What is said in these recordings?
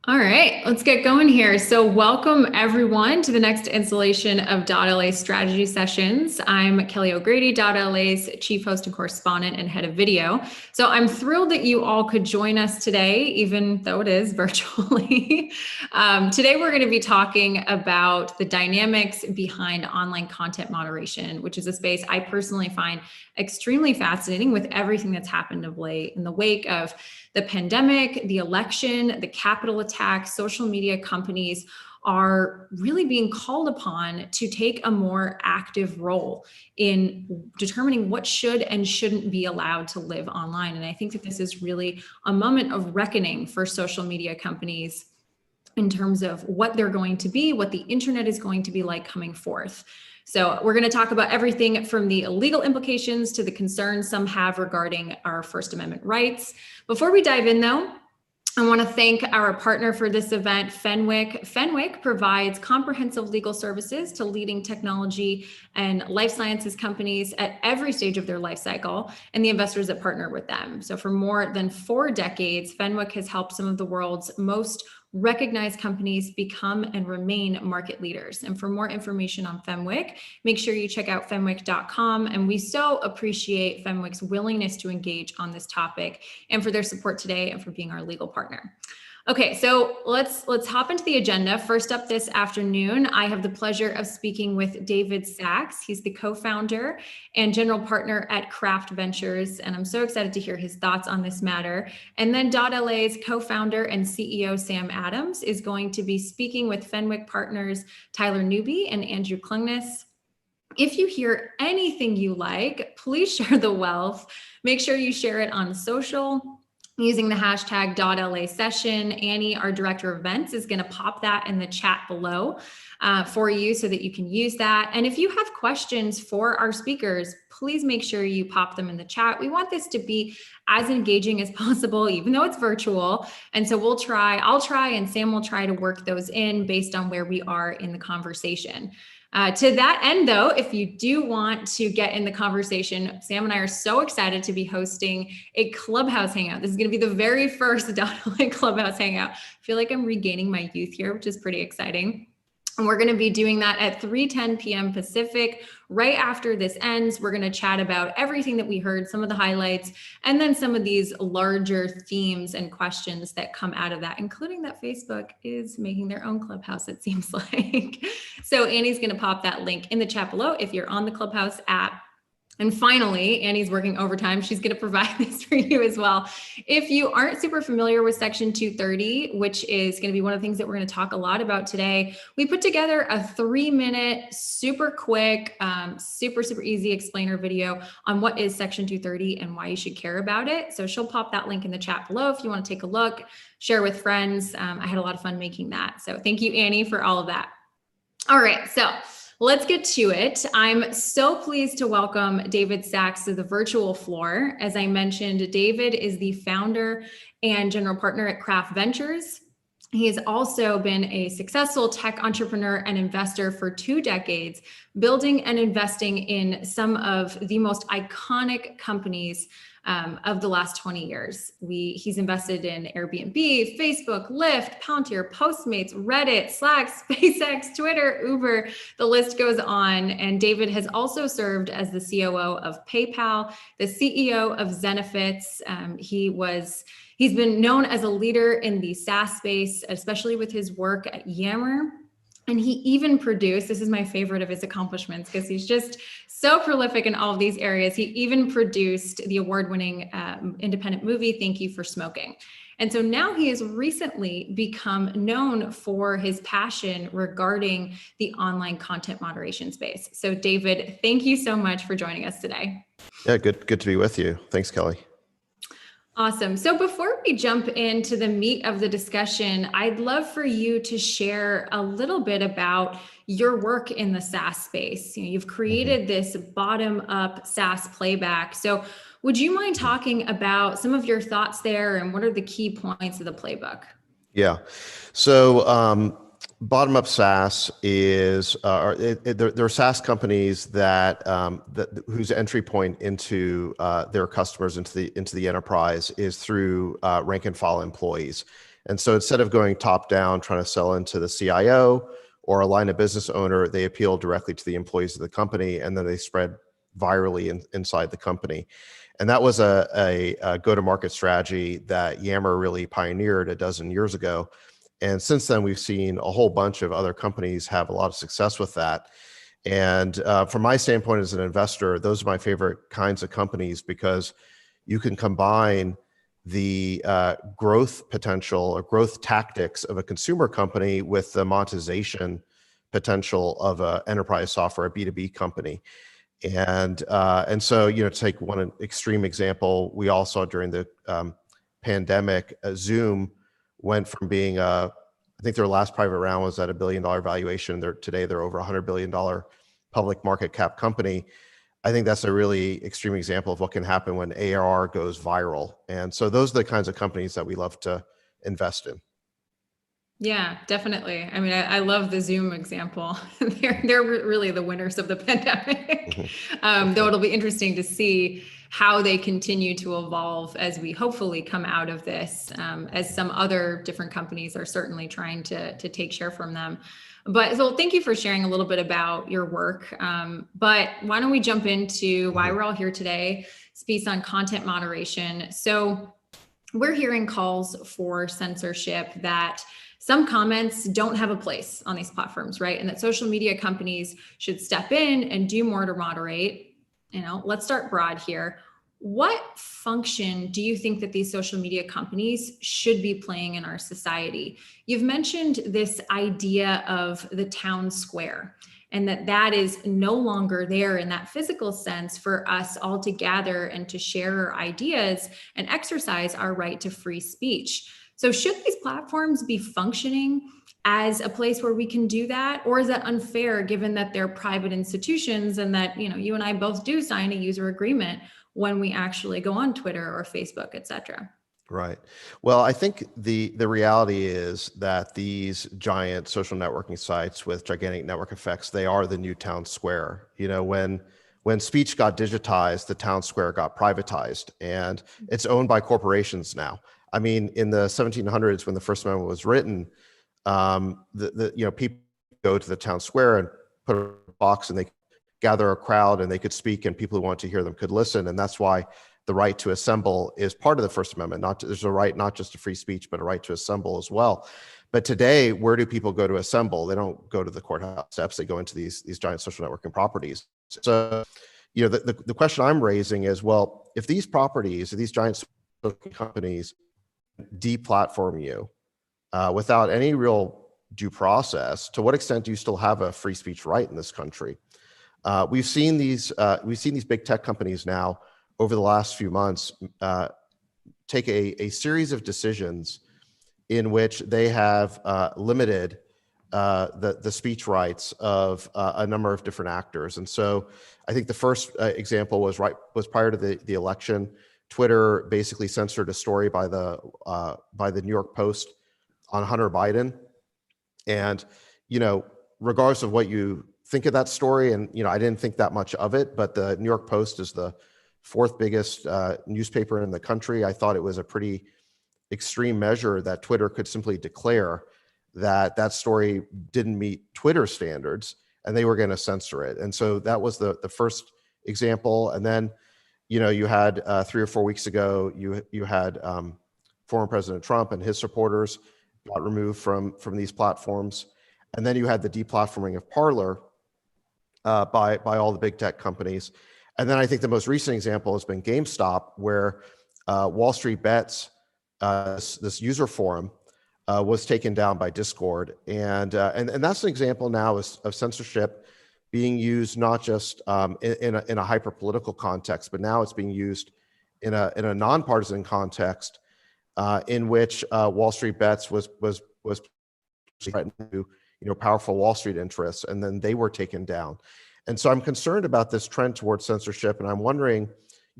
All right, let's get going here. So welcome everyone to the next installation of dot.LA strategy sessions. I'm Kelly O'Grady, dot.LA's chief host and correspondent and head of video. So I'm thrilled that you all could join us today, even though it is virtually. Today we're going to be talking about the dynamics behind online content moderation, which is a space I personally find extremely fascinating with everything that's happened of late in the wake of the pandemic, the election, the Capitol attack. Social media companies are really being called upon to take a more active role in determining what should and shouldn't be allowed to live online. And I think that this is really a moment of reckoning for social media companies in terms of what they're going to be, what the internet is going to be like coming forth. So we're going to talk about everything from the legal implications to the concerns some have regarding our First Amendment rights. Before we dive in though, I want to thank our partner for this event, Fenwick. Fenwick provides comprehensive legal services to leading technology and life sciences companies at every stage of their life cycle and the investors that partner with them. So for more than 4 decades, Fenwick has helped some of the world's most recognized companies become and remain market leaders. And for more information on Fenwick, make sure you check out fenwick.com. And we so appreciate Fenwick's willingness to engage on this topic and for their support today and for being our legal partner. Okay, so let's hop into the agenda. First up this afternoon, I have the pleasure of speaking with David Sachs. He's the co-founder and general partner at Craft Ventures, and I'm so excited to hear his thoughts on this matter. And then dot.LA's co-founder and CEO, Sam Adams, is going to be speaking with Fenwick partners Tyler Newby and Andrew Klungness. If you hear anything you like, please share the wealth. Make sure you share it on social using the hashtag dot.LA session. Annie, our director of events, is going to pop that in the chat below for you so that you can use that. And if you have questions for our speakers, please make sure you pop them in the chat. We want this to be as engaging as possible, even though it's virtual. And so I'll try, and Sam will try to work those in based on where we are in the conversation. To that end, though, if you do want to get in the conversation, Sam and I are so excited to be hosting a Clubhouse Hangout. This is going to be the very first dot.LA Clubhouse Hangout. I feel like I'm regaining my youth here, which is pretty exciting. And we're going to be doing that at 3:10 p.m. Pacific. Right after this ends, we're going to chat about everything that we heard, some of the highlights, and then some of these larger themes and questions that come out of that, including that Facebook is making their own Clubhouse, it seems like. So Annie's going to pop that link in the chat below if you're on the Clubhouse app. And finally, Annie's working overtime. She's going to provide this for you as well. If you aren't super familiar with Section 230, which is going to be one of the things that we're going to talk a lot about today, we put together a 3-minute, super quick, super easy explainer video on what is Section 230 and why you should care about it. So she'll pop that link in the chat below if you want to take a look, share with friends. I had a lot of fun making that. So thank you, Annie, for all of that. All right, so let's get to it. I'm so pleased to welcome David Sachs to the virtual floor. As I mentioned, David is the founder and general partner at Craft Ventures. He has also been a successful tech entrepreneur and investor for 2 decades, building and investing in some of the most iconic companies of the last 20 years. He's invested in Airbnb, Facebook, Lyft, Palantir, Postmates, Reddit, Slack, SpaceX, Twitter, Uber, the list goes on. And David has also served as the COO of PayPal, the CEO of Zenefits. He's been known as a leader in the SaaS space, especially with his work at Yammer. And he even produced, this is my favorite of his accomplishments because he's just so prolific in all of these areas. He even produced the award-winning independent movie, Thank You for Smoking. And so now he has recently become known for his passion regarding the online content moderation space. So David, thank you so much for joining us today. Yeah, good to be with you. Thanks, Kelly. Awesome. So before we jump into the meat of the discussion, I'd love for you to share a little bit about your work in the SaaS space. You've created this bottom-up SaaS playback. So would you mind talking about some of your thoughts there and what are the key points of the playbook? Yeah. So bottom-up SaaS is there are SaaS companies that whose entry point into their customers into the enterprise is through rank and file employees. And so instead of going top down, trying to sell into the CIO or a line of business owner, they appeal directly to the employees of the company, and then they spread virally inside the company. And that was a go-to-market strategy that Yammer really pioneered a dozen years ago. And since then, we've seen a whole bunch of other companies have a lot of success with that. And from my standpoint as an investor, those are my favorite kinds of companies, because you can combine the growth potential or growth tactics of a consumer company with the monetization potential of an enterprise software, a B2B company. And so, to take one extreme example, we all saw during the pandemic, Zoom went from being I think their last private round was at $1 billion valuation. Today they're over $100 billion public market cap company. I think that's a really extreme example of what can happen when ARR goes viral. And so those are the kinds of companies that we love to invest in. Yeah, definitely. I mean, I love the Zoom example. They're really the winners of the pandemic. Mm-hmm. Though it'll be interesting to see how they continue to evolve as we hopefully come out of this, as some other different companies are certainly trying to take share from them. But so thank you for sharing a little bit about your work. But why don't we jump into why we're all here today, Speaks on content moderation. So we're hearing calls for censorship, that some comments don't have a place on these platforms, right? And that social media companies should step in and do more to moderate. Let's start broad here. What function do you think that these social media companies should be playing in our society? You've mentioned this idea of the town square, and that is no longer there in that physical sense for us all to gather and to share our ideas and exercise our right to free speech. So should these platforms be functioning as a place where we can do that? Or is that unfair, given that they're private institutions and that, you and I both do sign a user agreement when we actually go on Twitter or Facebook, et cetera? Right. Well, I think the reality is that these giant social networking sites with gigantic network effects, they are the new town square. When speech got digitized, the town square got privatized, and it's owned by corporations now. I mean, in the 1700s, when the First Amendment was written, people go to the town square and put a box, and they gather a crowd, and they could speak, and people who want to hear them could listen. And that's why the right to assemble is part of the First Amendment. There's a right not just to free speech, but a right to assemble as well. But today, where do people go to assemble? They don't go to the courthouse steps. They go into these giant social networking properties. So, the question I'm raising is, well, if these properties, if these giant social companies deplatform you without any real due process, to what extent do you still have a free speech right in this country? We've seen these big tech companies now over the last few months take a series of decisions in which they have limited the speech rights of a number of different actors. And so I think the first example was prior to the election. Twitter basically censored a story by the New York Post on Hunter Biden. And, regardless of what you think of that story, and, I didn't think that much of it, but the New York Post is the fourth biggest newspaper in the country. I thought it was a pretty extreme measure that Twitter could simply declare that story didn't meet Twitter standards, and they were going to censor it. And so that was the first example. And then, you had 3 or 4 weeks ago, you had former President Trump and his supporters got removed from these platforms. And then you had the deplatforming of Parler by all the big tech companies. And then I think the most recent example has been GameStop, where Wall Street Bets, this user forum, was taken down by Discord. And that's an example now of censorship being used not just in a hyper-political context, but now it's being used in a nonpartisan context in which Wall Street Bets was threatened to powerful Wall Street interests, and then they were taken down. And so I'm concerned about this trend towards censorship, and I'm wondering,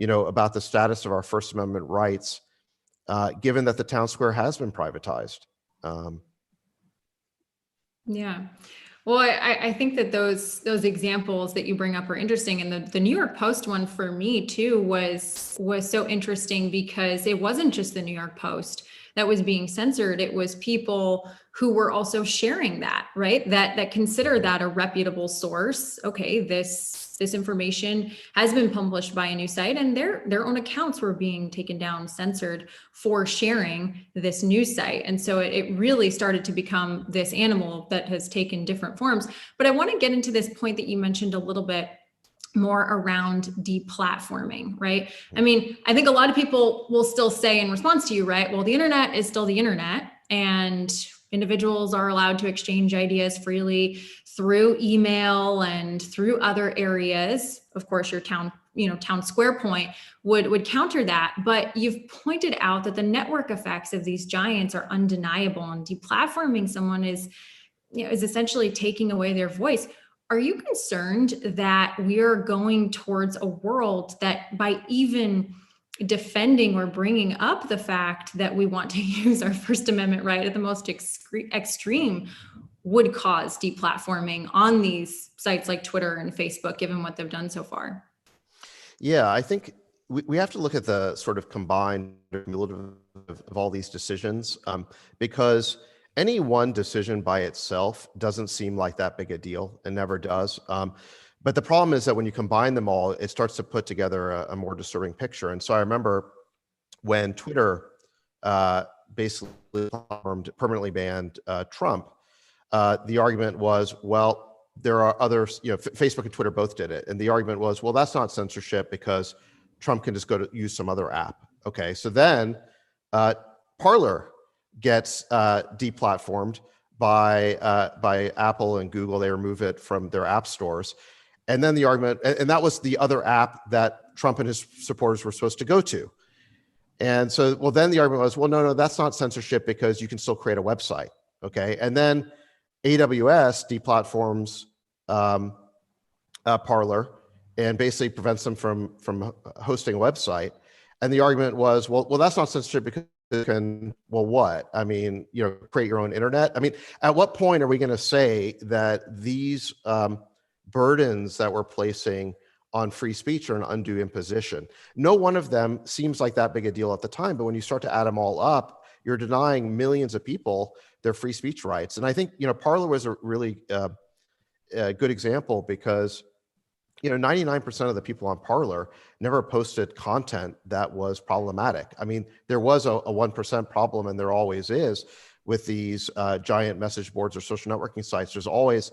about the status of our First Amendment rights, given that the town square has been privatized. Yeah. Well, I think that those examples that you bring up are interesting. And the New York Post one for me too was so interesting, because it wasn't just the New York Post. that was being censored. It was people who were also sharing that, right? That consider that a reputable source. Okay, this information has been published by a news site, and their own accounts were being taken down, censored for sharing this news site. And so it really started to become this animal that has taken different forms. But I want to get into this point that you mentioned a little bit more around deplatforming, right? I mean, I think a lot of people will still say in response to you, right? Well, the internet is still the internet, and individuals are allowed to exchange ideas freely through email and through other areas. Of course, your town square point would counter that. But you've pointed out that the network effects of these giants are undeniable, and deplatforming someone is essentially taking away their voice. Are you concerned that we are going towards a world that, by even defending or bringing up the fact that we want to use our First Amendment right at the most extreme, would cause deplatforming on these sites like Twitter and Facebook, given what they've done so far? Yeah, I think we have to look at the sort of combined cumulative of all these decisions, because any one decision by itself doesn't seem like that big a deal, and never does. But the problem is that when you combine them all, it starts to put together a more disturbing picture. And so I remember when Twitter basically permanently banned Trump, the argument was, well, there are others, Facebook and Twitter both did it. And the argument was, well, that's not censorship because Trump can just go to use some other app. Okay, so then Parler gets deplatformed by Apple and Google. They remove it from their app stores. And then the argument, and that was the other app that Trump and his supporters were supposed to go to. And so, well, then the argument was, well, no, that's not censorship because you can still create a website. Okay. And then AWS deplatforms Parler and basically prevents them from hosting a website. And the argument was, well, that's not censorship because what? I mean, create your own internet. I mean, at what point are we going to say that these burdens that we're placing on free speech are an undue imposition? No one of them seems like that big a deal at the time, but when you start to add them all up, you're denying millions of people their free speech rights. And I think, Parler was a really good example because 99% of the people on Parler never posted content that was problematic. I mean, there was a 1% problem, and there always is with these giant message boards or social networking sites. There's always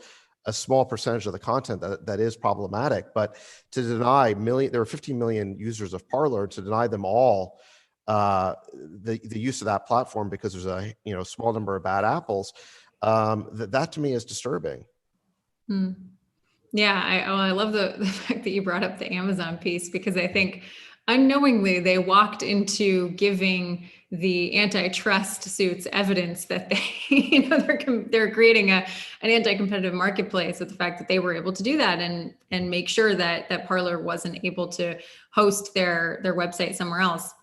a small percentage of the content that is problematic. But to deny there are 15 million users of Parler, to deny them all the use of that platform because there's a small number of bad apples, that to me is disturbing. Hmm. Yeah, I love the fact that you brought up the Amazon piece, because I think unknowingly they walked into giving the antitrust suits evidence that they, they're creating an anti-competitive marketplace with the fact that they were able to do that and make sure that Parler wasn't able to host their website somewhere else.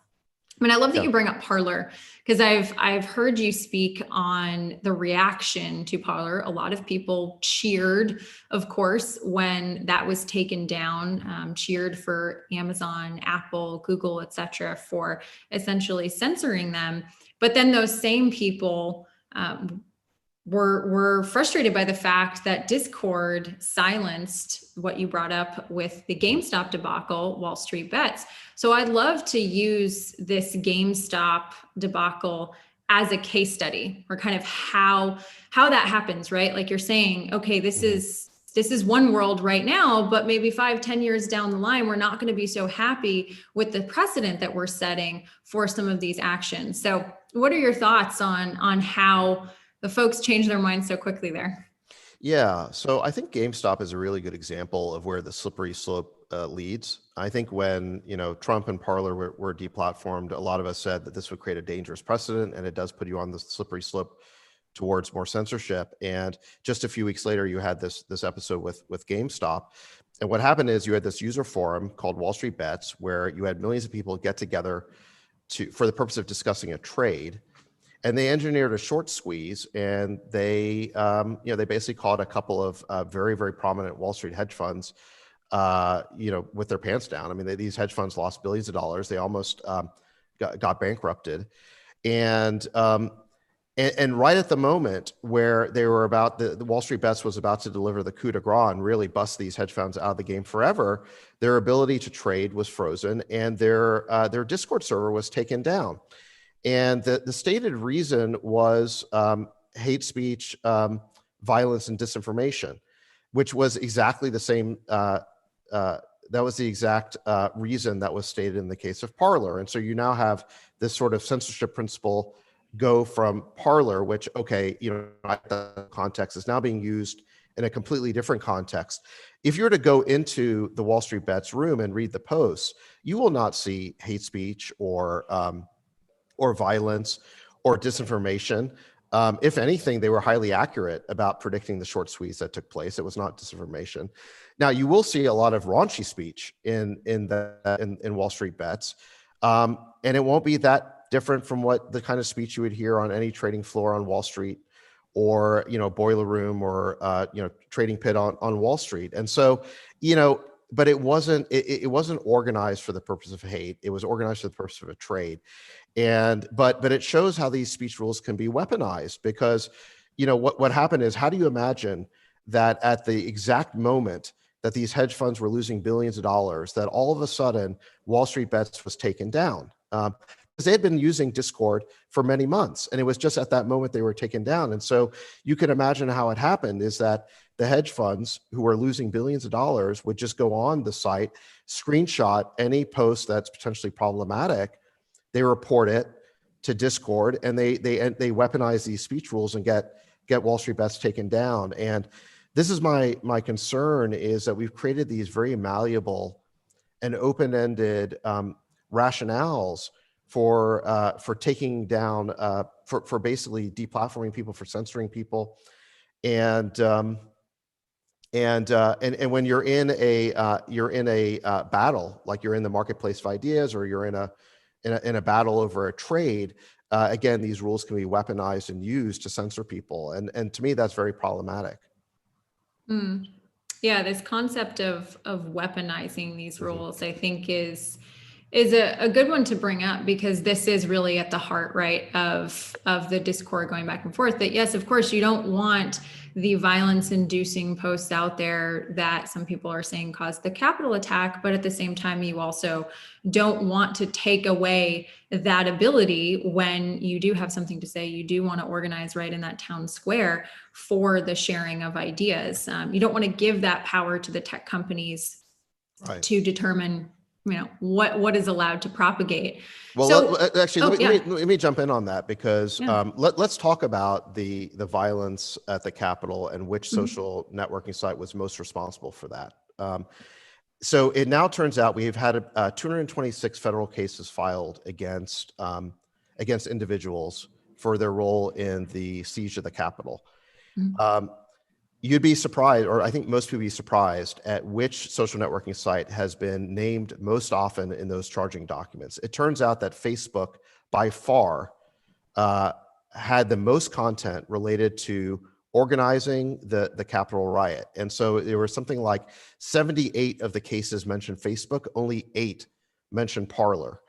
I mean, I love that you bring up Parler, because I've heard you speak on the reaction to Parler. A lot of people cheered, of course, when that was taken down, cheered for Amazon, Apple, Google, etc., for essentially censoring them. But then those same people were frustrated by the fact that Discord silenced what you brought up with the GameStop debacle, Wall Street Bets. So I'd love to use this GameStop debacle as a case study, or kind of how that happens, right? Like you're saying, okay, this is one world right now, but maybe 5-10 years down the line, we're not going to be so happy with the precedent that we're setting for some of these actions. So what are your thoughts on how the folks change their minds so quickly there? Yeah, so I think GameStop is a really good example of where the slippery slope leads. I think when Trump and Parler were deplatformed, a lot of us said that this would create a dangerous precedent, and it does put you on the slippery slope towards more censorship. And just a few weeks later, you had this episode with GameStop. And what happened is you had this user forum called Wall Street Bets, where you had millions of people get together for the purpose of discussing a trade. And they engineered a short squeeze, and they basically caught a couple of very, very prominent Wall Street hedge funds, with their pants down. I mean, these hedge funds lost billions of dollars. They almost got bankrupted. And right at the moment where they were about, the Wall Street Bets was about to deliver the coup de grace and really bust these hedge funds out of the game forever, their ability to trade was frozen and their Discord server was taken down. And the stated reason was hate speech, violence, and disinformation, which was exactly the same. That was the exact reason that was stated in the case of Parler. And so you now have this sort of censorship principle go from Parler, which, okay, the context is now being used in a completely different context. If you were to go into the Wall Street Bets room and read the posts, you will not see hate speech or violence or disinformation. If anything, they were highly accurate about predicting the short squeeze that took place. It was not disinformation. Now, you will see a lot of raunchy speech in Wall Street Bets, and it won't be that different from what the kind of speech you would hear on any trading floor on Wall Street, or boiler room, or trading pit on Wall Street. And so, but it wasn't organized for the purpose of hate. It was organized for the purpose of a trade. And but it shows how these speech rules can be weaponized, because what happened is, how do you imagine that at the exact moment that these hedge funds were losing billions of dollars, that all of a sudden Wall Street Bets was taken down? Because they had been using Discord for many months, and it was just at that moment they were taken down. And so you can imagine how it happened is that the hedge funds who were losing billions of dollars would just go on the site, screenshot any post that's potentially problematic, they report it to Discord, and they weaponize these speech rules and get Wall Street Bets taken down. And this is my concern, is that we've created these very malleable and open-ended rationales for taking down, for basically deplatforming people, for censoring people, and when you're in a battle, like you're in the marketplace of ideas, or you're in a battle over a trade, again, these rules can be weaponized and used to censor people, and to me, that's very problematic. Yeah, this concept of weaponizing these rules, I think, is a good one to bring up, because this is really at the heart, right, of the discord going back and forth. That yes, of course, you don't want the violence-inducing posts out there that some people are saying caused the Capitol attack, but at the same time, you also don't want to take away that ability when you do have something to say. You do want to organize right in that town square for the sharing of ideas. You don't want to give that power to the tech companies to determine what is allowed to propagate. Well, so, let me jump in on that, because let's talk about the violence at the Capitol and which social networking site was most responsible for that. So it now turns out we've had 226 federal cases filed against individuals for their role in the siege of the Capitol. You'd be surprised, or I think most people would be surprised, at which social networking site has been named most often in those charging documents. It turns out that Facebook, by far, had the most content related to organizing the Capitol riot. And so there was something like 78 of the cases mentioned Facebook, only 8 mentioned Parler.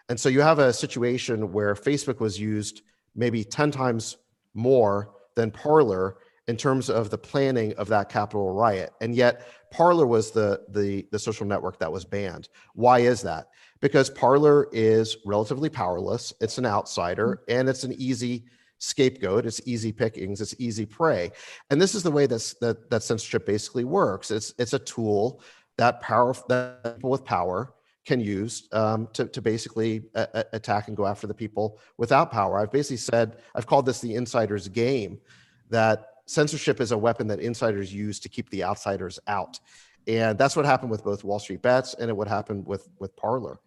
And so you have a situation where Facebook was used maybe 10 times more than Parler in terms of the planning of that Capitol riot. And yet Parler was the social network that was banned. Why is that? Because Parler is relatively powerless, it's an outsider, and it's an easy scapegoat, it's easy pickings, it's easy prey. And this is the way that censorship basically works. It's a tool that people with power can use to basically attack and go after the people without power. I've called this the insider's game, that censorship is a weapon that insiders use to keep the outsiders out. And that's what happened with both Wall Street Bets, and it would happen with Parler.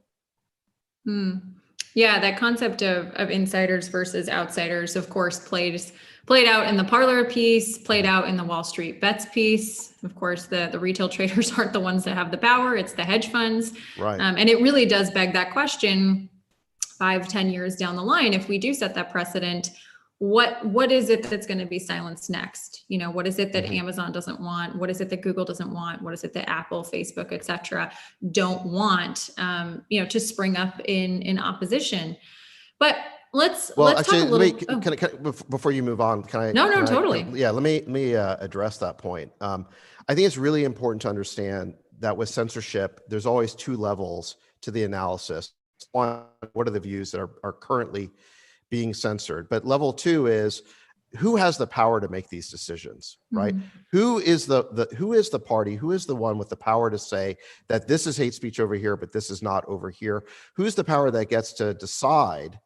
Yeah, that concept of insiders versus outsiders, of course, played out in the Parler piece, played out in the Wall Street Bets piece. Of course, the retail traders aren't the ones that have the power, it's the hedge funds. Right. And it really does beg that question 5-10 years down the line, if we do set that precedent, what is it that's going to be silenced next? What is it that Amazon doesn't want? What is it that Google doesn't want? What is it that Apple, Facebook, et cetera, don't want, to spring up in opposition? But Well, let's talk actually, a little. Oh, before you move on, no, totally. yeah, let me address that point. I think it's really important to understand that with censorship, there's always two levels to the analysis. One, what are the views that are currently being censored? But level two is who has the power to make these decisions, right? Mhm. Who is who is the party? Who is the one with the power to say that this is hate speech over here, but this is not over here? Who's the power that gets to decide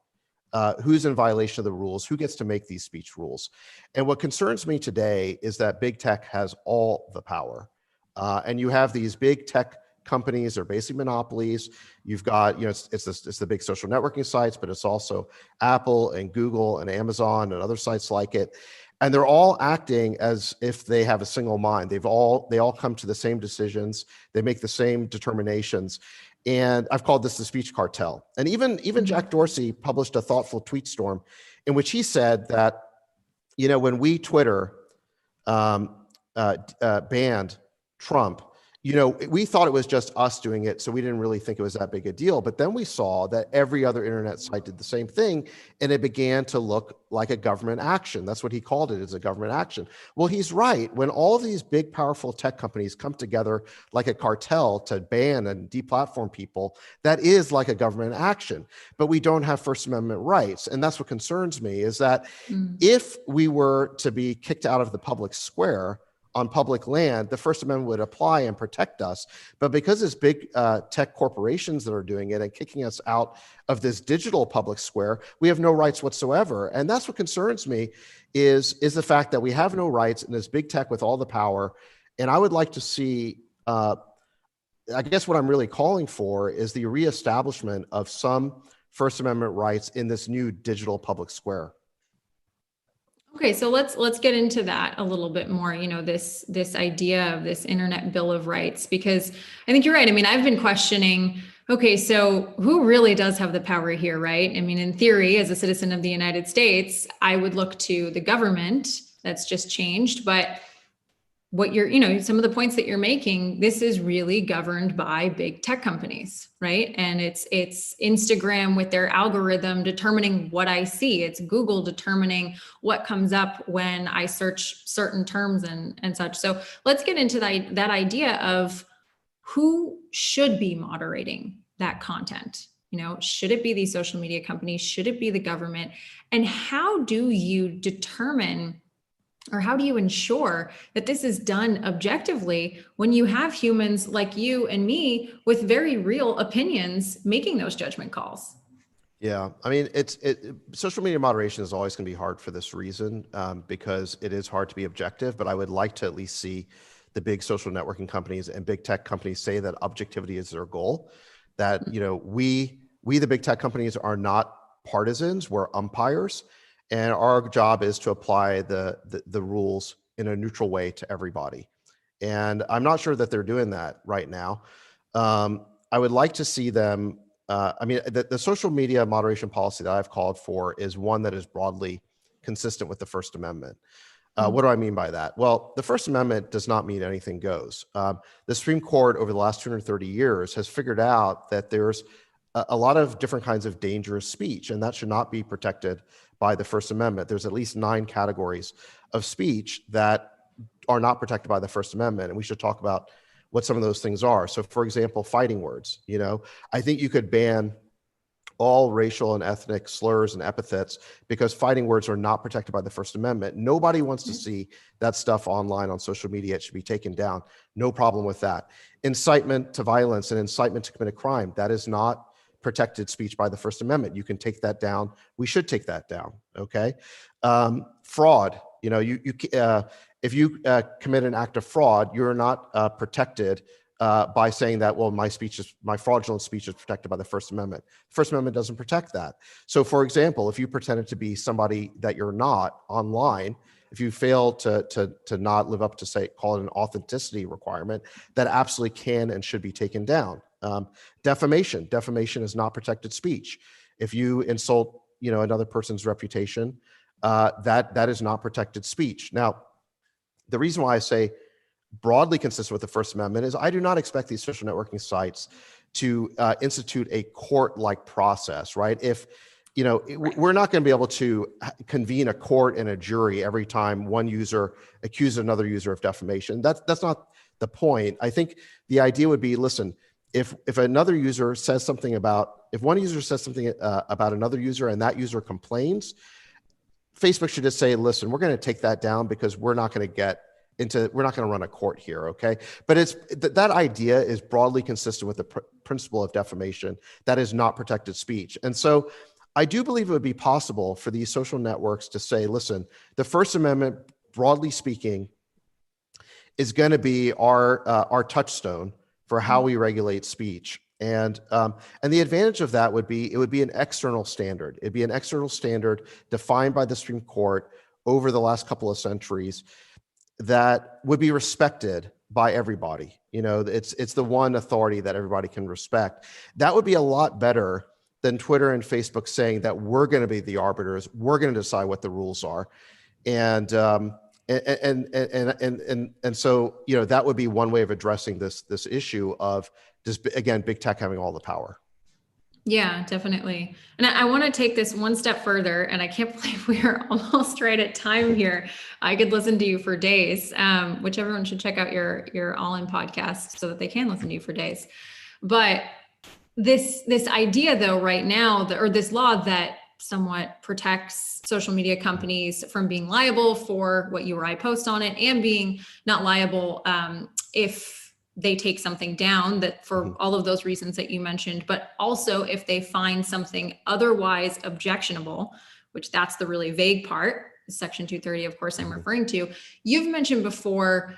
who's in violation of the rules, who gets to make these speech rules? And what concerns me today is that big tech has all the power. And you have these big tech companies, they're basically monopolies. You've got, it's the big social networking sites, but it's also Apple and Google and Amazon and other sites like it. And they're all acting as if they have a single mind. They all come to the same decisions. They make the same determinations. And I've called this the speech cartel. And even Jack Dorsey published a thoughtful tweet storm in which he said that, when we Twitter banned Trump, we thought it was just us doing it, so we didn't really think it was that big a deal. But then we saw that every other internet site did the same thing, and it began to look like a government action. That's what he called it, as a government action. Well, he's right. When all of these big, powerful tech companies come together like a cartel to ban and deplatform people, that is like a government action. But we don't have First Amendment rights, and that's what concerns me, is that if we were to be kicked out of the public square on public land, the First Amendment would apply and protect us. But because it's big tech corporations that are doing it and kicking us out of this digital public square, we have no rights whatsoever. And that's what concerns me, is the fact that we have no rights in this big tech with all the power. And I would like to see, I guess what I'm really calling for is the reestablishment of some First Amendment rights in this new digital public square. Okay, so let's get into that a little bit more, this idea of this Internet Bill of Rights, because I think you're right. I mean, I've been questioning, okay, so who really does have the power here, right? I mean, in theory, as a citizen of the United States, I would look to the government. That's just changed, but what some of the points that you're making, this is really governed by big tech companies, right? And it's Instagram with their algorithm determining what I see. It's Google determining what comes up when I search certain terms and such. So let's get into that idea of who should be moderating that content. Should it be these social media companies? Should it be the government? And how do you determine, or how do you ensure that this is done objectively when you have humans like you and me with very real opinions making those judgment calls? Yeah, I mean, social media moderation is always going to be hard for this reason, because it is hard to be objective. But I would like to at least see the big social networking companies and big tech companies say that objectivity is their goal. That we the big tech companies are not partisans; we're umpires. And our job is to apply the rules in a neutral way to everybody. And I'm not sure that they're doing that right now. I would like to see them, the social media moderation policy that I've called for is one that is broadly consistent with the First Amendment. What do I mean by that? Well, the First Amendment does not mean anything goes. The Supreme Court over the last 230 years has figured out that there's a lot of different kinds of dangerous speech, and that should not be protected by the First Amendment. There's at least 9 categories of speech that are not protected by the First Amendment, and we should talk about what some of those things are. So, for example, fighting words. I think you could ban all racial and ethnic slurs and epithets because fighting words are not protected by the First Amendment. Nobody wants to see that stuff online on social media. It should be taken down. No problem with that. Incitement to violence and incitement to commit a crime, that is not protected speech by the First Amendment. You can take that down. We should take that down. Okay. Fraud. If you commit an act of fraud, you're not protected by saying that, well, my fraudulent speech is protected by the First Amendment. The First Amendment doesn't protect that. So, for example, if you pretended to be somebody that you're not online, if you fail to not live up to, call it an authenticity requirement, that absolutely can and should be taken down. Defamation is not protected speech. If you insult, another person's reputation, that is not protected speech. Now, the reason why I say broadly consistent with the First Amendment is I do not expect these social networking sites to institute a court-like process, right? If we're not going to be able to convene a court and a jury every time one user accuses another user of defamation. That's not the point. I think the idea would be, listen, if another user says something if one user says something about another user and that user complains, Facebook should just say, listen, we're going to take that down because we're not going to run a court here, okay? But that idea is broadly consistent with the principle of defamation. That is not protected speech. And so I do believe it would be possible for these social networks to say, listen, the First Amendment, broadly speaking, is going to be our touchstone for how we regulate speech. And the advantage of that would be, it would be an external standard. It'd be an external standard defined by the Supreme Court over the last couple of centuries that would be respected by everybody. It's the one authority that everybody can respect. That would be a lot better than Twitter and Facebook saying that we're going to be the arbiters, we're going to decide what the rules are, and so that would be one way of addressing this issue of just, again, big tech having all the power. Yeah, definitely. And I want to take this one step further, and I can't believe we are almost right at time here. I could listen to you for days, which everyone should check out your All In podcast so that they can listen to you for days. But this idea, though, right now, or this law that somewhat protects social media companies from being liable for what you or I post on it, and being not liable if they take something down, that for all of those reasons that you mentioned, but also if they find something otherwise objectionable, which that's the really vague part, Section 230, of course, I'm referring to. You've mentioned before,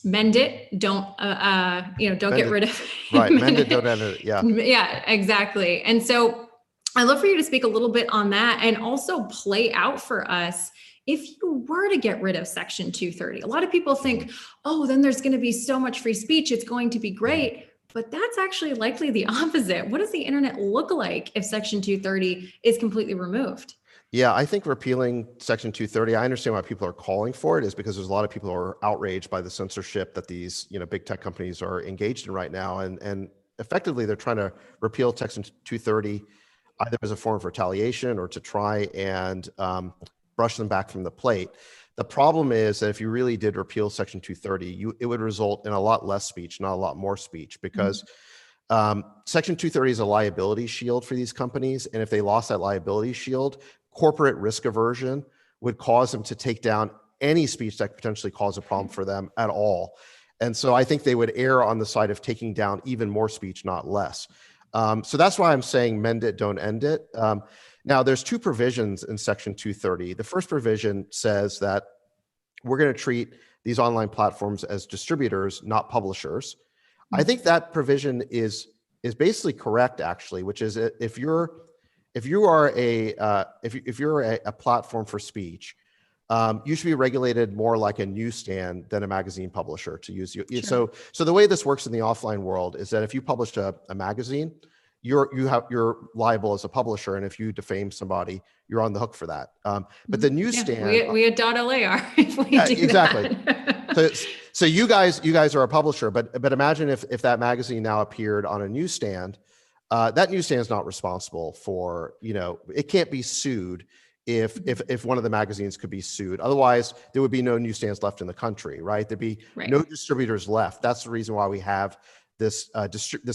mend it, don't get rid of it. Right, mend it, don't edit it, yeah. Yeah, exactly. And so I'd love for you to speak a little bit on that, and also play out for us, if you were to get rid of Section 230. A lot of people think, oh, then there's going to be so much free speech, it's going to be great. But that's actually likely the opposite. What does the internet look like if Section 230 is completely removed? Yeah, I think repealing Section 230, I understand why people are calling for it, is because there's a lot of people who are outraged by the censorship that these big tech companies are engaged in right now. And effectively, they're trying to repeal Section 230 either as a form of retaliation or to try and brush them back from the plate. The problem is that if you really did repeal Section 230, it would result in a lot less speech, not a lot more speech, because Section 230 is a liability shield for these companies. And if they lost that liability shield, corporate risk aversion would cause them to take down any speech that could potentially cause a problem for them at all. And so I think they would err on the side of taking down even more speech, not less. So that's why I'm saying mend it, don't end it. Now, there's two provisions in Section 230. The first provision says that we're going to treat these online platforms as distributors, not publishers. I think that provision is basically correct, actually, which is if you're a platform for speech, you should be regulated more like a newsstand than a magazine publisher, to use you. Sure. So the way this works in the offline world is that if you publish a magazine, you're liable as a publisher, and if you defame somebody, you're on the hook for that. But the newsstand, we at dot.LA are, if we do exactly. That. So you guys are a publisher, but imagine if that magazine now appeared on a newsstand. That newsstand is not responsible for, it can't be sued if one of the magazines could be sued. Otherwise, there would be no newsstands left in the country, right? There'd be no distributors left. That's the reason why we have this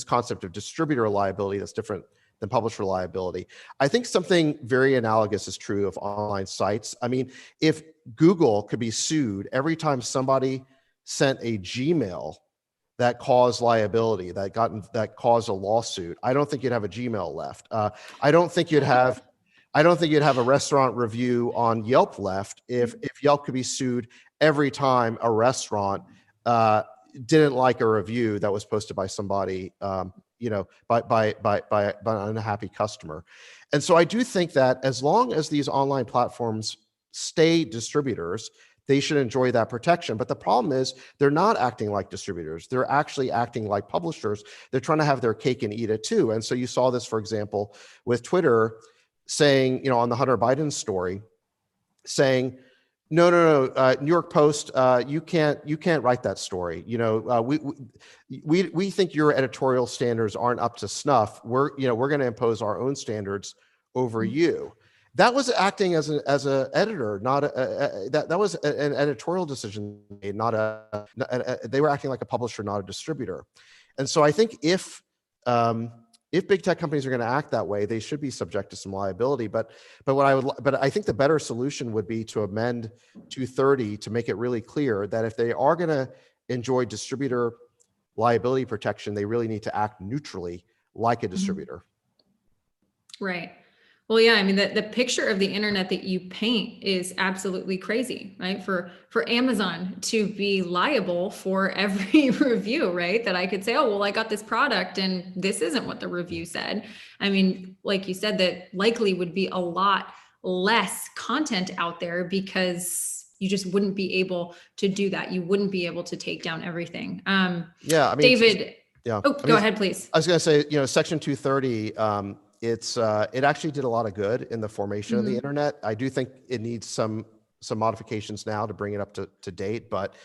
concept of distributor liability that's different than publisher liability. I think something very analogous is true of online sites. I mean, if Google could be sued every time somebody sent a Gmail that caused liability, that caused a lawsuit, I don't think you'd have a Gmail left. I don't think you'd have a restaurant review on Yelp left if Yelp could be sued every time a restaurant didn't like a review that was posted by somebody, by an unhappy customer. And so I do think that as long as these online platforms stay distributors, they should enjoy that protection. But the problem is they're not acting like distributors. They're actually acting like publishers. They're trying to have their cake and eat it too. And so you saw this, for example, with Twitter saying, on the Hunter Biden story, saying, no, New York Post, you can't write that story. We think your editorial standards aren't up to snuff. We're going to impose our own standards over you. That was acting as a editor, not that was an editorial decision made, they were acting like a publisher, not a distributor. And so I think if big tech companies are going to act that way, they should be subject to some liability. But I think the better solution would be to amend 230 to make it really clear that if they are going to enjoy distributor liability protection, they really need to act neutrally like a distributor. Right. Well, yeah, I mean, the picture of the internet that you paint is absolutely crazy, right? For Amazon to be liable for every review, right? That I could say, oh, well, I got this product and this isn't what the review said. I mean, like you said, that likely would be a lot less content out there because you just wouldn't be able to do that. You wouldn't be able to take down everything. Yeah, I mean, David. Yeah. Oh, go ahead, please. I was going to say, Section 230, it actually did a lot of good in the formation of the internet. I do think it needs some modifications now to bring it up to date, but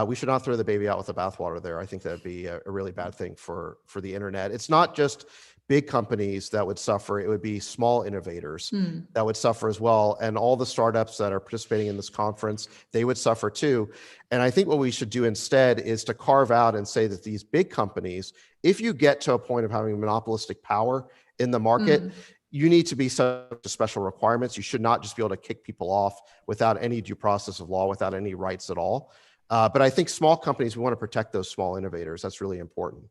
we should not throw the baby out with the bathwater there. I think that'd be a really bad thing for the internet. It's not just big companies that would suffer. It would be small innovators that would suffer as well. And all the startups that are participating in this conference, they would suffer too. And I think what we should do instead is to carve out and say that these big companies, if you get to a point of having monopolistic power in the market, you need to be subject to special requirements. You should not just be able to kick people off without any due process of law, without any rights at all. But I think small companies, we want to protect those small innovators. That's really important.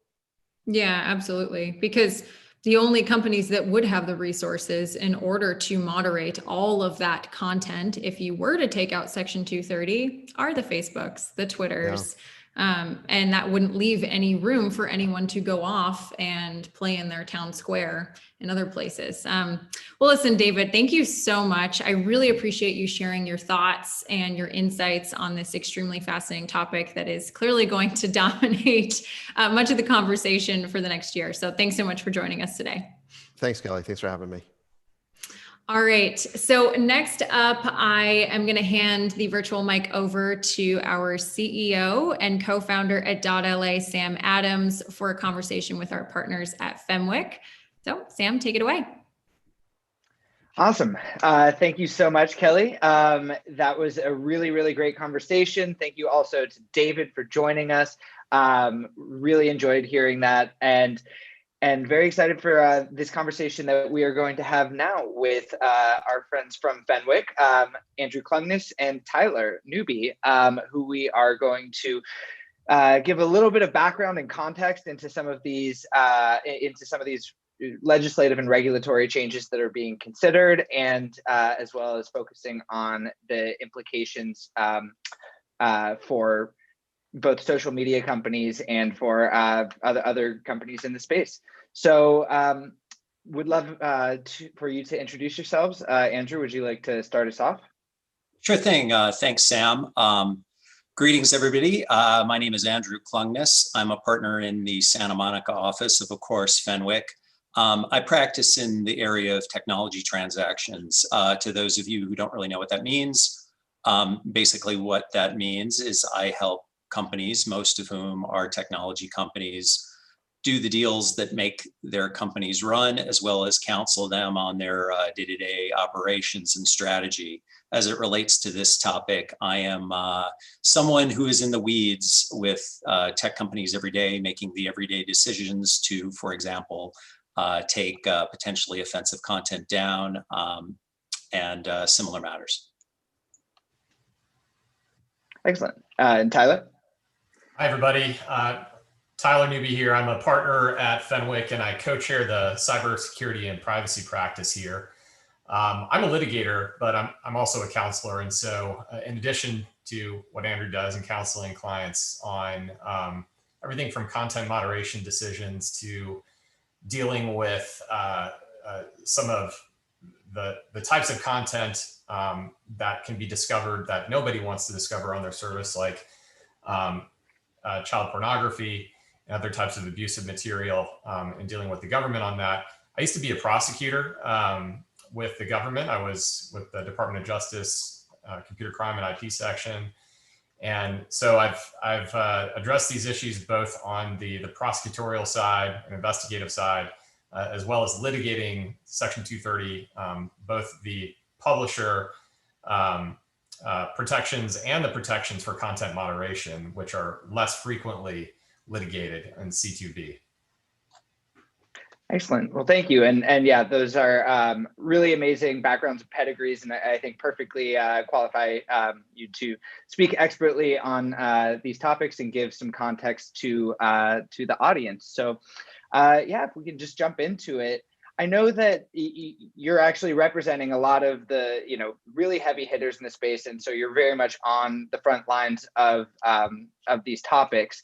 Yeah, absolutely. Because the only companies that would have the resources in order to moderate all of that content, if you were to take out Section 230, are the Facebooks, the Twitters. And that wouldn't leave any room for anyone to go off and play in their town square and other places. Well, listen, David, thank you so much. I really appreciate you sharing your thoughts and your insights on this extremely fascinating topic that is clearly going to dominate much of the conversation for the next year. So thanks so much for joining us today. Thanks, Kelly. Thanks for having me. All right. So next up, I am going to hand the virtual mic over to our CEO and co-founder at dot.LA, Sam Adams, for a conversation with our partners at Fenwick. So Sam, take it away. Awesome. Thank you so much, Kelly. That was a really, really great conversation. Thank you also to David for joining us. Really enjoyed hearing that. And very excited for this conversation that we are going to have now with our friends from Fenwick, Andrew Klungness and Tyler Newby, who we are going to give a little bit of background and context into some of these legislative and regulatory changes that are being considered, and as well as focusing on the implications for both social media companies and for other companies in the space. So would love for you to introduce yourselves. Andrew, would you like to start us off? Sure thing. Thanks, Sam. Greetings, everybody. My name is Andrew Klungness. I'm a partner in the Santa Monica office of course, Fenwick. I practice in the area of technology transactions. To those of you who don't really know what that means, basically what that means is I help companies, most of whom are technology companies, do the deals that make their companies run, as well as counsel them on their day-to-day operations and strategy. As it relates to this topic, I am someone who is in the weeds with tech companies every day, making the everyday decisions to, for example, take potentially offensive content down and similar matters. Excellent. And Tyler? Hi, everybody. Tyler Newby here. I'm a partner at Fenwick, and I co-chair the cybersecurity and privacy practice here. I'm a litigator, but I'm also a counselor. And so in addition to what Andrew does in counseling clients on everything from content moderation decisions to dealing with some of the types of content that can be discovered that nobody wants to discover on their service, like child pornography and other types of abusive material, and dealing with the government on that. I used to be a prosecutor with the government. I was with the Department of Justice, Computer Crime and IP section. And so I've addressed these issues both on the prosecutorial side and investigative side, as well as litigating Section 230, both the publisher protections and the protections for content moderation, which are less frequently litigated in C2B. Excellent. Well, thank you. And yeah, those are really amazing backgrounds and pedigrees, and I think perfectly qualify you to speak expertly on these topics and give some context to the audience. So yeah, if we can just jump into it. I know that you're actually representing a lot of the, really heavy hitters in the space, and so you're very much on the front lines of these topics.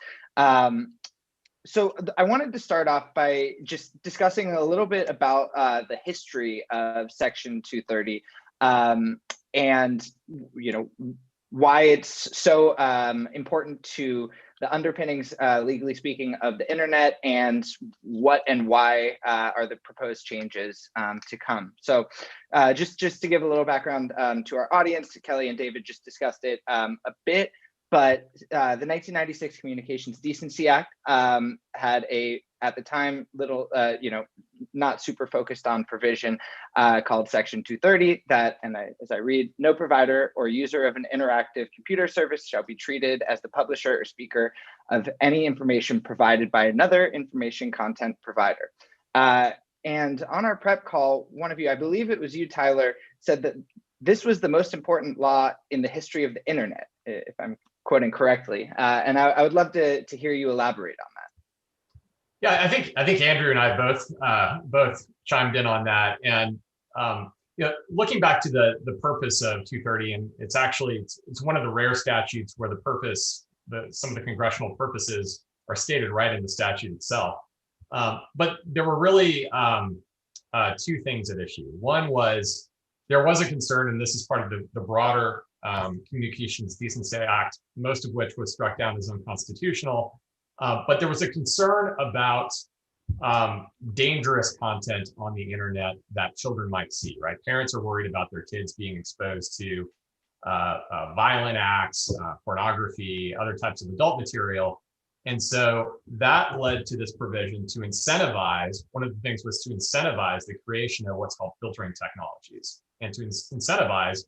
So I wanted to start off by just discussing a little bit about the history of Section 230 and why it's so important to the underpinnings, legally speaking, of the internet, and what and why are the proposed changes to come. So just to give a little background to our audience, Kelly and David just discussed it a bit. But the 1996 Communications Decency Act had at the time, little, not super focused on provision called Section 230 that, as I read, no provider or user of an interactive computer service shall be treated as the publisher or speaker of any information provided by another information content provider. And on our prep call, one of you, I believe it was you, Tyler, said that this was the most important law in the history of the internet, if I'm quoting correctly, and I would love to hear you elaborate on that. Yeah, I think Andrew and I both chimed in on that, and looking back to the purpose of 230, and it's one of the rare statutes where the purpose, some of the congressional purposes are stated right in the statute itself. But there were really two things at issue. One was there was a concern, and this is part of the broader Communications Decency Act, most of which was struck down as unconstitutional. But there was a concern about dangerous content on the internet that children might see, right? Parents are worried about their kids being exposed to violent acts, pornography, other types of adult material. And so that led to this provision to incentivize, one of the things was to incentivize the creation of what's called filtering technologies, and to incentivize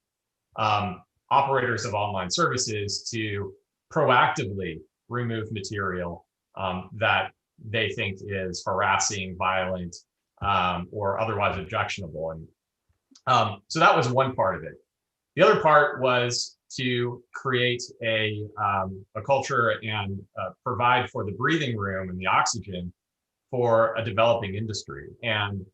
operators of online services to proactively remove material that they think is harassing, violent, or otherwise objectionable. And so that was one part of it. The other part was to create a culture and provide for the breathing room and the oxygen for a developing industry. And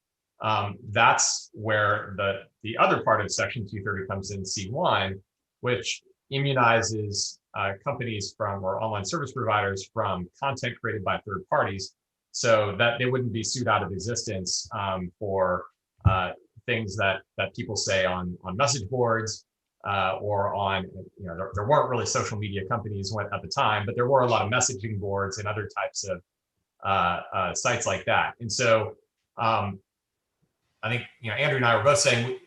that's where the other part of Section 230 comes in, C1, which immunizes companies or online service providers from content created by third parties, so that they wouldn't be sued out of existence for things that people say on message boards or on, there weren't really social media companies at the time, but there were a lot of messaging boards and other types of sites like that. And so I think Andrew and I were both saying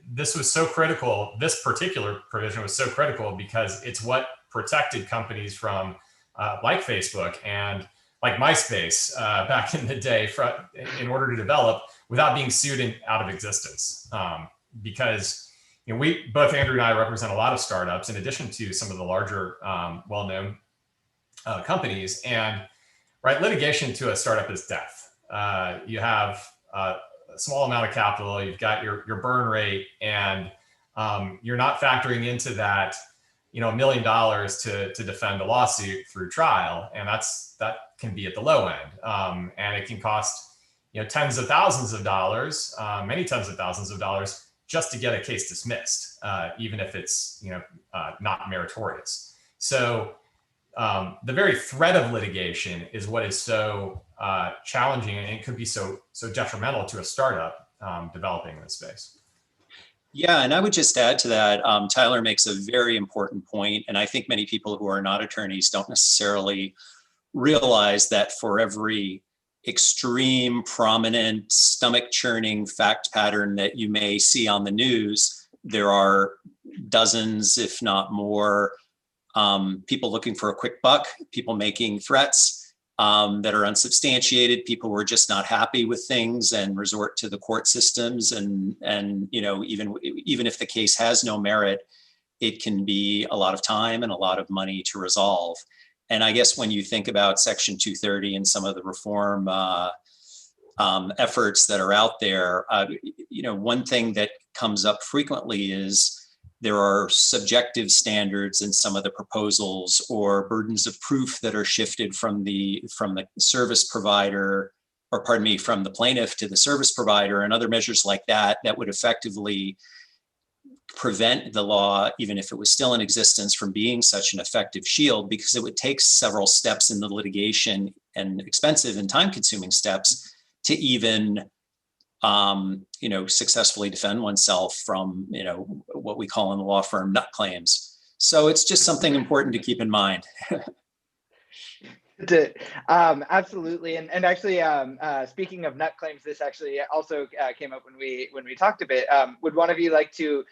this was so critical. This particular provision was so critical because it's what protected companies from like Facebook and like MySpace back in the day in order to develop without being sued out of existence. Because both Andrew and I represent a lot of startups in addition to some of the larger well-known companies, and litigation to a startup is death. You have a small amount of capital, you've got your burn rate, and you're not factoring into that $1 million to defend a lawsuit through trial, and that can be at the low end, and it can cost tens of thousands of dollars, many tens of thousands of dollars, just to get a case dismissed, even if it's not meritorious. So the very threat of litigation is what is so challenging, and it could be so detrimental to a startup developing in this space. Yeah, and I would just add to that, Tyler makes a very important point, and I think many people who are not attorneys don't necessarily realize that for every extreme, prominent, stomach churning fact pattern that you may see on the news, there are dozens, if not more, people looking for a quick buck, people making threats, that are unsubstantiated. People were just not happy with things and resort to the court systems. And even if the case has no merit, it can be a lot of time and a lot of money to resolve. And I guess when you think about Section 230 and some of the reform efforts that are out there, one thing that comes up frequently is there are subjective standards in some of the proposals, or burdens of proof that are shifted from the service provider, or pardon me, from the plaintiff to the service provider, and other measures like that would effectively prevent the law, even if it was still in existence, from being such an effective shield, because it would take several steps in the litigation, and expensive and time-consuming steps, to even successfully defend oneself from, what we call in the law firm nut claims. So it's just something important to keep in mind. Absolutely, and actually, speaking of nut claims, this actually also came up when we talked a bit. Would one of you like to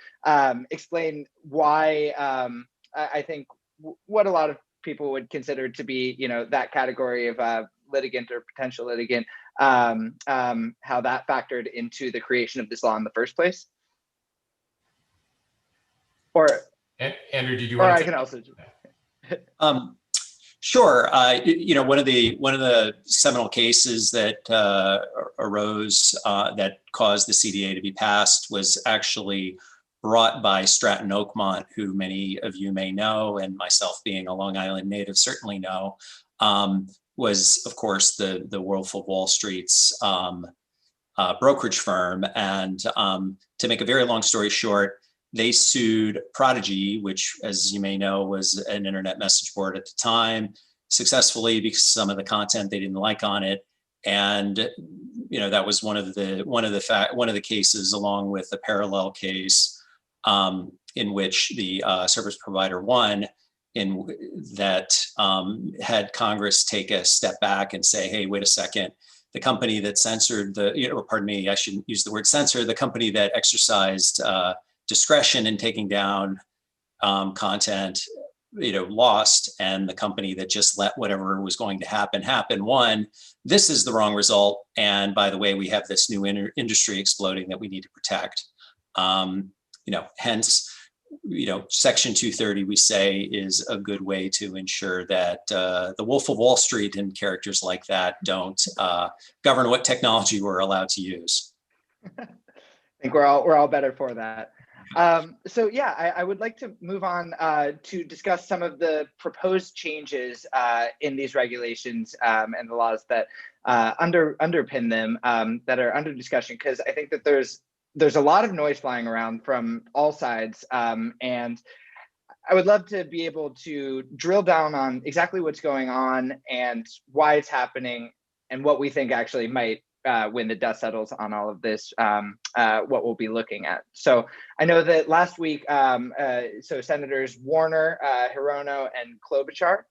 explain why I think what a lot of people would consider to be, that category of litigant or potential litigant, how that factored into the creation of this law in the first place? Or Andrew, did you or want I to? can also. Sure. One of the seminal cases that arose that caused the CDA to be passed was actually brought by Stratton Oakmont, who many of you may know, and myself being a Long Island native certainly know, was, of course, the Wolf of Wall Street's brokerage firm. And to make a very long story short, they sued Prodigy, which, as you may know, was an internet message board at the time, successfully, because some of the content they didn't like on it. And that was one of the cases, along with a parallel case in which the service provider won, in that had Congress take a step back and say, hey, wait a second, the company that censored I shouldn't use the word censor, the company that exercised discretion in taking down content, lost, and the company that just let whatever was going to happen won. This is the wrong result. And by the way, we have this new industry exploding that we need to protect. Hence, Section 230, we say, is a good way to ensure that the Wolf of Wall Street and characters like that don't govern what technology we're allowed to use. I think we're all better for that. So yeah, I would like to move on to discuss some of the proposed changes in these regulations and the laws that underpin them that are under discussion, because I think that there's a lot of noise flying around from all sides, and I would love to be able to drill down on exactly what's going on and why it's happening, and what we think actually might, when the dust settles on all of this, what we'll be looking at. So I know that last week, so Senators Warner, Hirono, and Klobuchar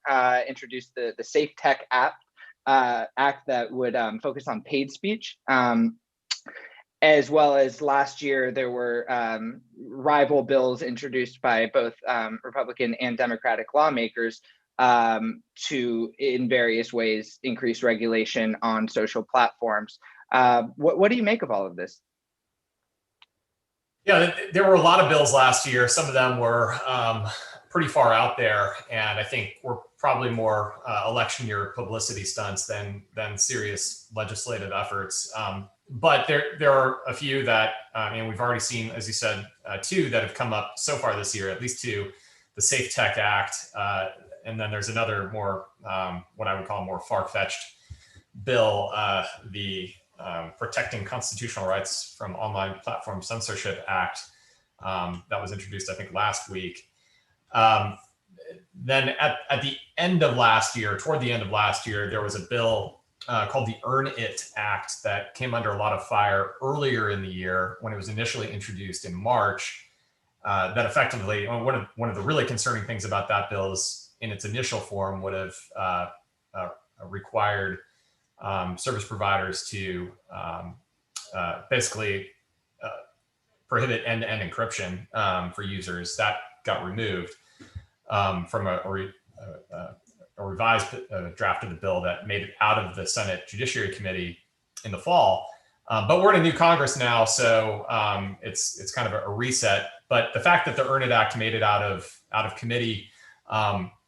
introduced the Safe Tech Act that would focus on paid speech. As well as last year, there were rival bills introduced by both Republican and Democratic lawmakers to, in various ways, increase regulation on social platforms. What do you make of all of this? Yeah, there were a lot of bills last year. Some of them were pretty far out there, and I think were probably more election year publicity stunts than serious legislative efforts. But there are a few that, we've already seen, as you said, two that have come up so far this year, at least two: the Safe Tech Act, and then there's another more, what I would call more far-fetched bill, the Protecting Constitutional Rights from Online Platform Censorship Act, that was introduced, I think, last week. Then at the end of last year, toward the end of last year, there was a bill called the Earn It Act that came under a lot of fire earlier in the year when it was initially introduced in March. That effectively, one of the really concerning things about that bill is, in its initial form, would have required service providers to basically prohibit end-to-end encryption for users. That got removed from a revised draft of the bill that made it out of the Senate Judiciary Committee in the fall. But we're in a new Congress now, so it's kind of a reset. But the fact that the Earn It Act made it out of committee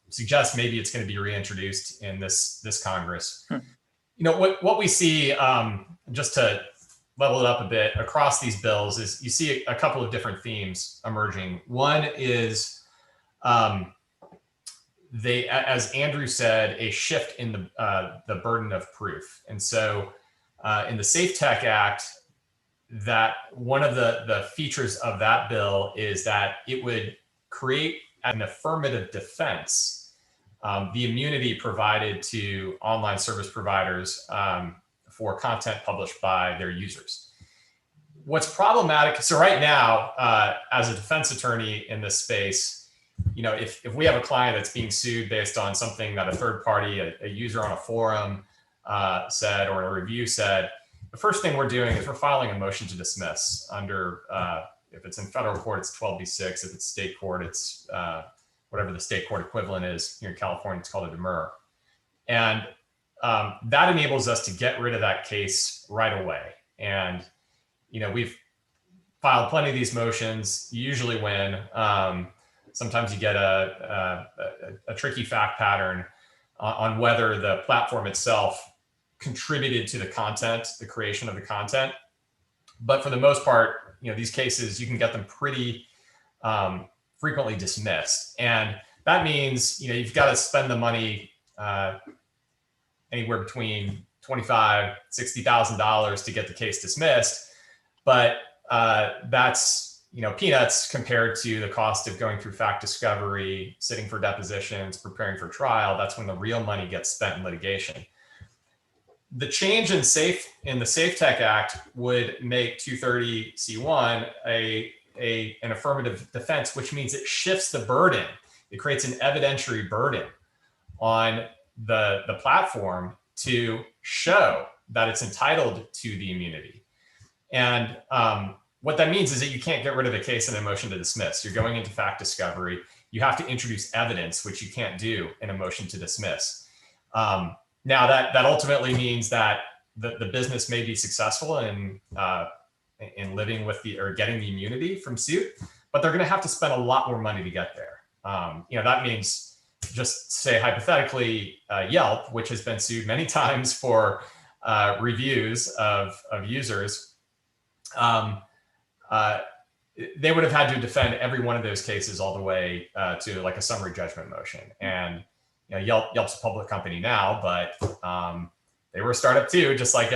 suggests maybe it's going to be reintroduced in this Congress. You know, what we see, just to level it up a bit across these bills, is you see a couple of different themes emerging. One is as Andrew said, a shift in the burden of proof. And so in the Safe Tech Act, that one of the features of that bill is that it would create an affirmative defense, the immunity provided to online service providers for content published by their users. What's problematic, so right now, as a defense attorney in this space, you know, if we have a client that's being sued based on something that a third party, a user on a forum said, or a review said, the first thing we're doing is we're filing a motion to dismiss under, if it's in federal court, it's 12b6. If it's state court, it's whatever the state court equivalent is. Here in California, it's called a demur. And that enables us to get rid of that case right away. And, you know, we've filed plenty of these motions. You usually win. Sometimes you get a tricky fact pattern on whether the platform itself contributed to the content, the creation of the content. But for the most part, you know, these cases, you can get them pretty frequently dismissed. And that means, you know, you've got to spend the money anywhere between $25,000, $60,000 to get the case dismissed. But that's, you know, peanuts compared to the cost of going through fact discovery, sitting for depositions, preparing for trial. That's when the real money gets spent in litigation. The change in the Safe Tech Act would make 230C1 an affirmative defense, which means it shifts the burden. It creates an evidentiary burden on the platform to show that it's entitled to the immunity. And what that means is that you can't get rid of a case in a motion to dismiss. You're going into fact discovery. You have to introduce evidence, which you can't do in a motion to dismiss. Now that ultimately means that the business may be successful in living with or getting the immunity from suit, but they're going to have to spend a lot more money to get there. You know, that means, just say hypothetically, Yelp, which has been sued many times for reviews of users, they would have had to defend every one of those cases all the way to like a summary judgment motion. And you know, Yelp's a public company now, but they were a startup too, just like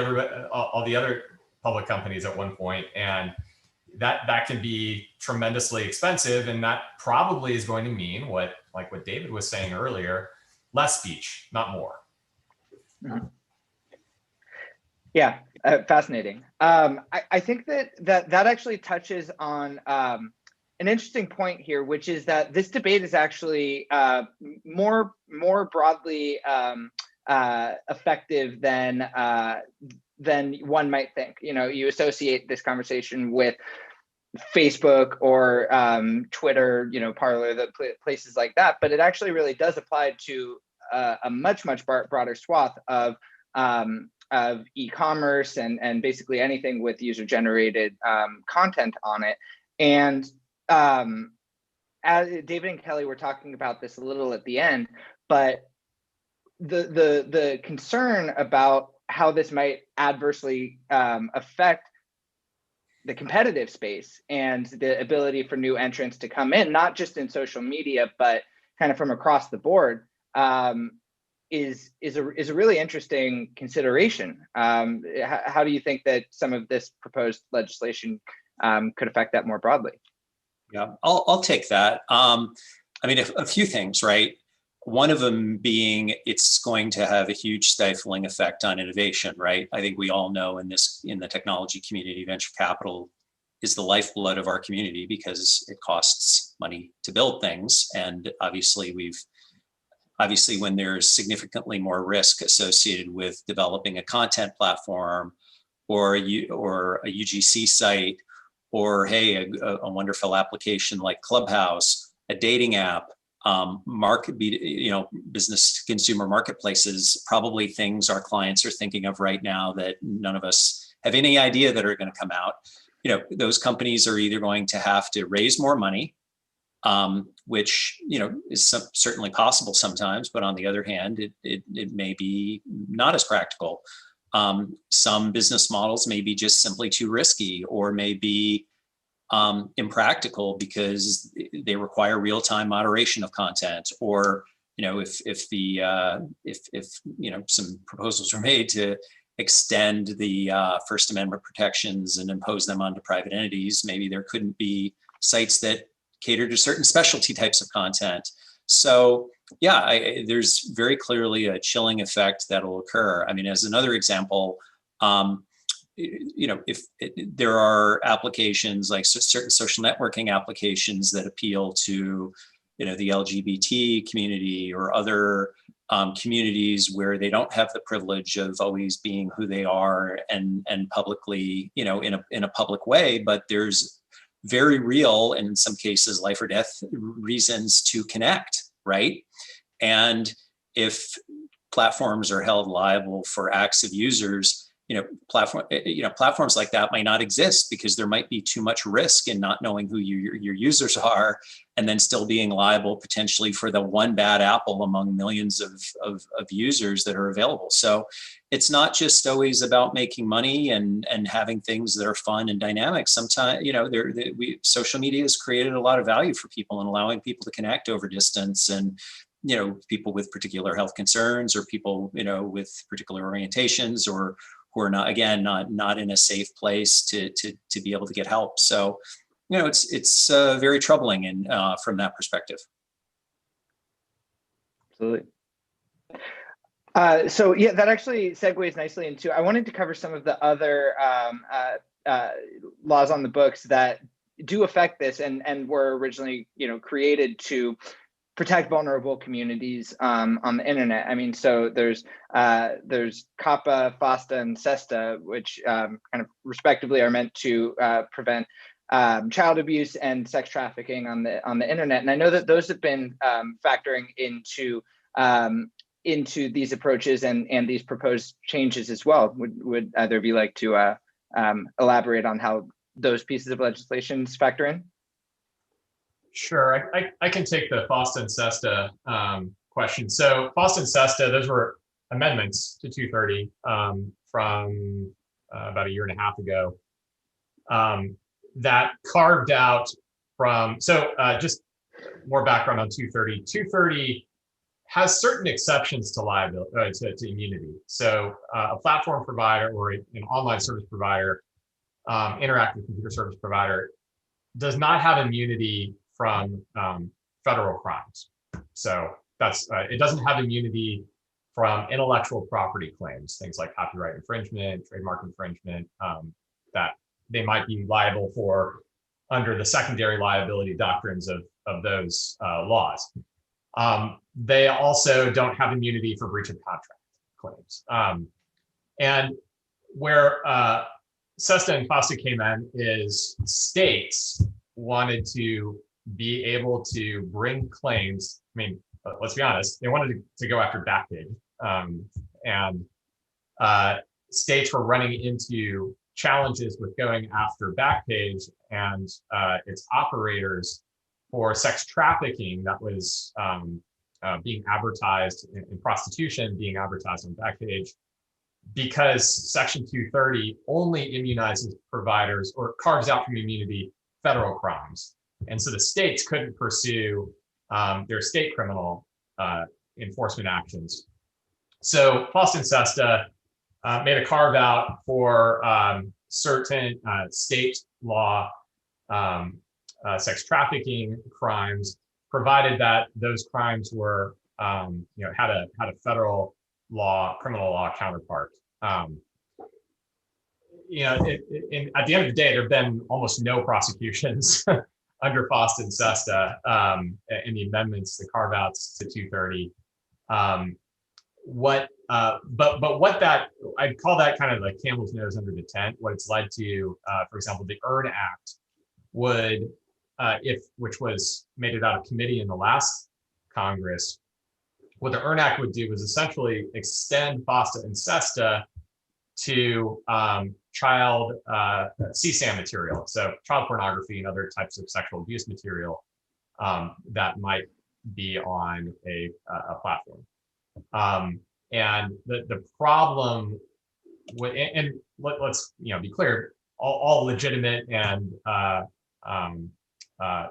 all the other public companies at one point. And that can be tremendously expensive. And that probably is going to mean what David was saying earlier, less speech, not more. Mm-hmm. Yeah, fascinating. I think that actually touches on an interesting point here, which is that this debate is actually more broadly effective than one might think. You know, you associate this conversation with Facebook or Twitter, you know, Parler, the places like that, but it actually really does apply to a much broader swath of e-commerce and basically anything with user-generated content on it. And as David and Kelly were talking about this a little at the end, but the concern about how this might adversely affect the competitive space and the ability for new entrants to come in, not just in social media, but kind of from across the board, is a really interesting consideration. How do you think that some of this proposed legislation could affect that more broadly? Yeah, I'll take that. I mean, a few things, right? One of them being it's going to have a huge stifling effect on innovation, right? I think we all know in the technology community, venture capital is the lifeblood of our community because it costs money to build things. And obviously when there's significantly more risk associated with developing a content platform or a UGC site, or hey, a wonderful application like Clubhouse, a dating app, business to consumer marketplaces, probably things our clients are thinking of right now that none of us have any idea that are going to come out. Those companies are either going to have to raise more money, which is certainly possible sometimes, but on the other hand, it may be not as practical. Some business models may be just simply too risky, or may be impractical because they require real-time moderation of content, or if some proposals are made to extend the First Amendment protections and impose them onto private entities, maybe there couldn't be sites that cater to certain specialty types of content. So yeah, there's very clearly a chilling effect that'll occur. I mean, as another example, if there are applications like certain social networking applications that appeal to, the LGBT community or other communities where they don't have the privilege of always being who they are and publicly, in a public way, but there's very real, and in some cases life or death reasons to connect, right? And if platforms are held liable for acts of users, platforms like that might not exist because there might be too much risk in not knowing who your users are, and then still being liable potentially for the one bad apple among millions of users that are available. So it's not just always about making money and having things that are fun and dynamic. Sometimes, social media has created a lot of value for people and allowing people to connect over distance, and people with particular health concerns, or people with particular orientations, or who are not in a safe place to be able to get help. So it's very troubling and from that perspective. Absolutely. So yeah, that actually segues nicely into, I wanted to cover some of the other laws on the books that do affect this and were originally created to protect vulnerable communities on the internet. I mean, so there's COPPA, FOSTA, and SESTA, which kind of respectively are meant to prevent child abuse and sex trafficking on the internet. And I know that those have been factoring into these approaches and these proposed changes as well. Would either of you like to elaborate on how those pieces of legislation factor in? Sure, I can take the FOSTA and SESTA question. So FOSTA and SESTA, those were amendments to 230 from about a year and a half ago that carved out from, just more background on 230. 230 has certain exceptions to liability, to immunity. So a platform provider or an online service provider, interactive computer service provider, does not have immunity from federal crimes. So that's it doesn't have immunity from intellectual property claims, things like copyright infringement, trademark infringement, that they might be liable for under the secondary liability doctrines of those laws. They also don't have immunity for breach of contract claims. And where SESTA and FOSTA came in is states wanted to be able to bring claims. I mean, let's be honest, they wanted to go after Backpage. And states were running into challenges with going after Backpage and its operators for sex trafficking that was being advertised in prostitution, being advertised on Backpage, because Section 230 only immunizes providers or carves out from immunity federal crimes. And so the states couldn't pursue their state criminal enforcement actions. So FOSTA and SESTA made a carve out for certain state law sex trafficking crimes, provided that those crimes were had a federal law, criminal law counterpart. At the end of the day, there have been almost no prosecutions under FOSTA and SESTA in the amendments, the carve outs to 230. But what that, I'd call that kind of like camel's nose under the tent. What it's led to, for example, the EARN Act would, which was made it out of committee in the last Congress, what the EARN Act would do is essentially extend FOSTA and SESTA to child CSAM material, so child pornography and other types of sexual abuse material that might be on a platform. And the problem with, and let's be clear, all legitimate and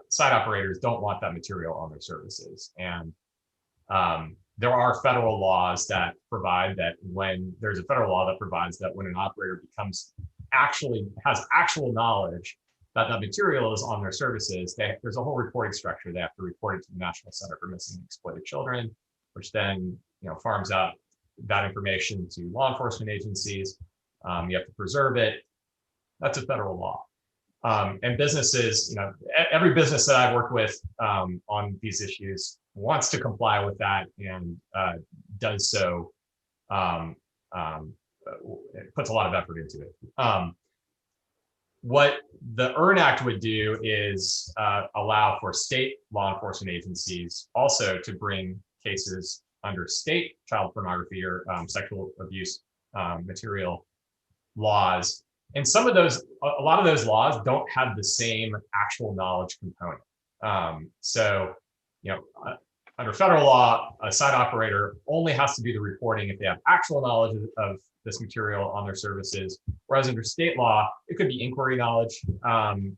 site operators don't want that material on their services. And there are federal laws that provide that when there's a federal law that provides that when an operator has actual knowledge that that material is on their services, there's a whole reporting structure. They have to report it to the National Center for Missing and Exploited Children, which then farms out that information to law enforcement agencies. You have to preserve it. That's a federal law. And businesses, every business that I've worked with on these issues wants to comply with that and does so, it puts a lot of effort into it. What the EARN Act would do is allow for state law enforcement agencies also to bring cases under state child pornography or sexual abuse material laws. And a lot of those laws don't have the same actual knowledge component. Under federal law, a site operator only has to do the reporting if they have actual knowledge of this material on their services. Whereas under state law, it could be inquiry knowledge. And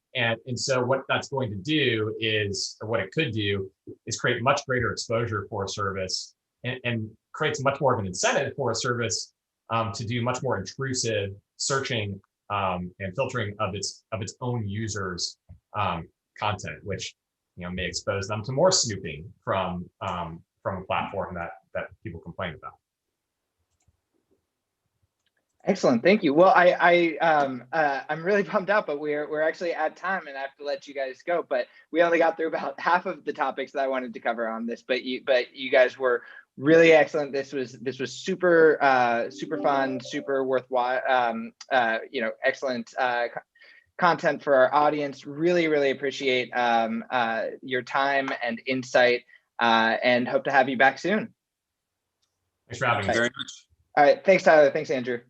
so what that's going to do is, or what it could do, is create much greater exposure for a service and creates much more of an incentive for a service to do much more intrusive searching and filtering of its own users' content, which may expose them to more snooping from a platform that people complain about. Excellent, thank you. Well, I'm really bummed out, but we're actually at time, and I have to let you guys go. But we only got through about half of the topics that I wanted to cover on this. But you guys were really excellent. This was super fun, super worthwhile. Excellent content for our audience. Really appreciate your time and insight, and hope to have you back soon. Thanks for having me. Very much. All right, thanks, Tyler. Thanks, Andrew.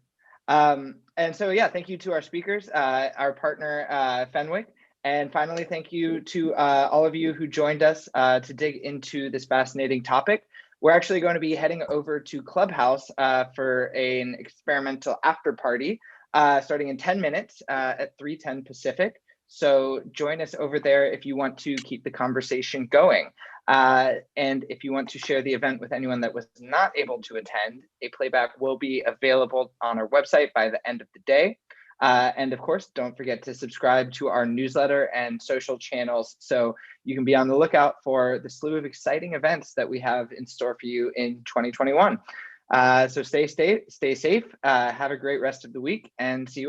And so, thank you to our speakers, our partner, Fenwick. And finally, thank you to all of you who joined us to dig into this fascinating topic. We're actually going to be heading over to Clubhouse for an experimental after party starting in 10 minutes at 3:10 Pacific. So join us over there if you want to keep the conversation going. And if you want to share the event with anyone that was not able to attend, a playback will be available on our website by the end of the day. And of course, don't forget to subscribe to our newsletter and social channels so you can be on the lookout for the slew of exciting events that we have in store for you in 2021. So stay safe, have a great rest of the week, and see you on